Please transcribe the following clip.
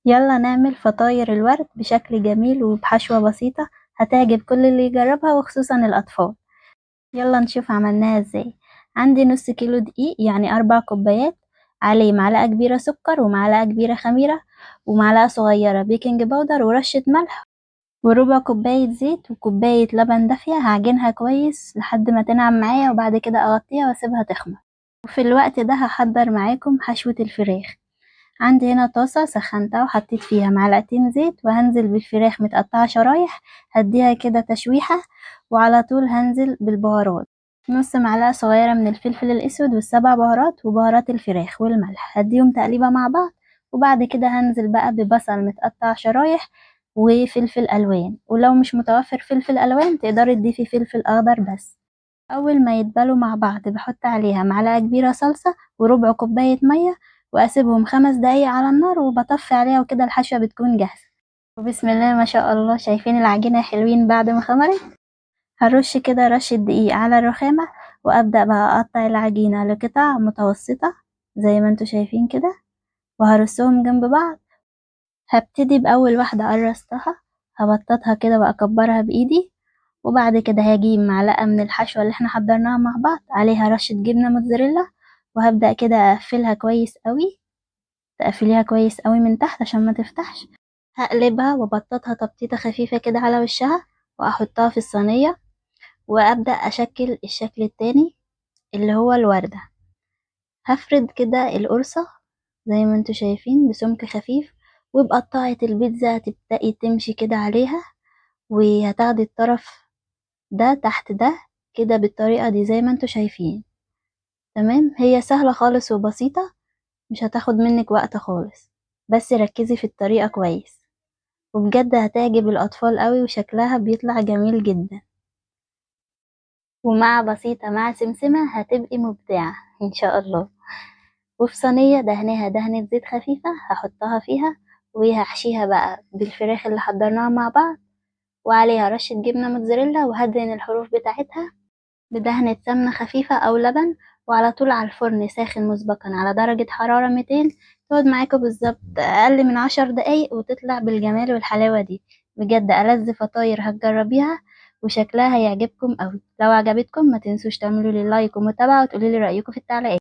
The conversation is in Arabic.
يلا نعمل فطاير الورد بشكل جميل وبحشوة بسيطة هتعجب كل اللي يجربها وخصوصا الأطفال. يلا نشوف عملناها ازاي. عندي نص كيلو دقيق يعني 4 كوبايات، عليه معلقة كبيرة سكر ومعلقة كبيرة خميرة ومعلقة صغيرة بيكنج باودر ورشة ملح وربع كوباية زيت وكوباية لبن دافية. هعجنها كويس لحد ما تنعم معايا وبعد كده اغطيها واسيبها تخمر. وفي الوقت ده هحضر معاكم حشوة الفراخ. عندي هنا طاسة سخنتها وحطيت فيها معلقتين زيت وهنزل بالفراخ متقطعة شرايح، هديها كده تشويحة وعلى طول هنزل بالبهارات. نص معلقة صغيرة من الفلفل الأسود والسبع بهارات وبهارات الفراخ والملح، هديهم تقليبة مع بعض. وبعد كده هنزل بقى ببصل متقطع شرايح وفلفل ألوان، ولو مش متوفر فلفل ألوان تقدري تضيفي فلفل أخضر بس. أول ما يتبالوا مع بعض بحط عليها معلقة كبيرة صلصة وربع كوباية مية وأسيبهم 5 دقايق على النار وبطفي عليها وكده الحشوة بتكون جاهزة. وبسم الله ما شاء الله، شايفين العجينة حلوين بعد ما خمرت. هرش كده رشة دقيق على الرخامة وأبدأ بقى أقطع العجينة لقطع متوسطة زي ما انتوا شايفين كده وهرصهم جنب بعض. هبتدي بأول واحدة قرصتها هبططها كده وأكبرها بإيدي، وبعد كده هجيب معلقة من الحشوة اللي احنا حضرناها مع بعض عليها رشة جبنة موتزاريلا وهبدأ كده أقفلها كويس قوي. تقفليها كويس قوي من تحت عشان ما تفتحش. هقلبها وبططها تبطيطة خفيفة كده على وشها وأحطها في الصينية وأبدأ أشكل الشكل التاني اللي هو الوردة. هفرد كده القرصة زي ما انتوا شايفين بسمك خفيف، وبقطعة البيتزا هتبدأي تمشي كده عليها وهتاخدي الطرف ده تحت ده كده بالطريقة دي زي ما انتوا شايفين. تمام، هي سهلة خالص وبسيطة، مش هتاخد منك وقت خالص، بس ركزي في الطريقة كويس وبجد هتعجب الأطفال قوي وشكلها بيطلع جميل جدا. ومع بسيطة مع سمسمة هتبقي مبدعة إن شاء الله. وفي صينية دهنها دهنة زيت خفيفة هحطها فيها وهحشيها بقى بالفراخ اللي حضرناها مع بعض وعليها رشة جبنة موتزاريلا وهدهن الحروف بتاعتها بدهنة سمنة خفيفة أو لبن، وعلى طول على الفرن ساخن مسبقا على درجة حرارة 200. تقعد معاكم بالظبط أقل من 10 دقايق وتطلع بالجمال والحلاوة دي. بجد ألذ فطاير هتجربيها وشكلها هيعجبكم أوي. لو عجبتكم ما تنسوش تعملوا لي لايك ومتابعة وتقولوا لي رأيكم في التعليقات.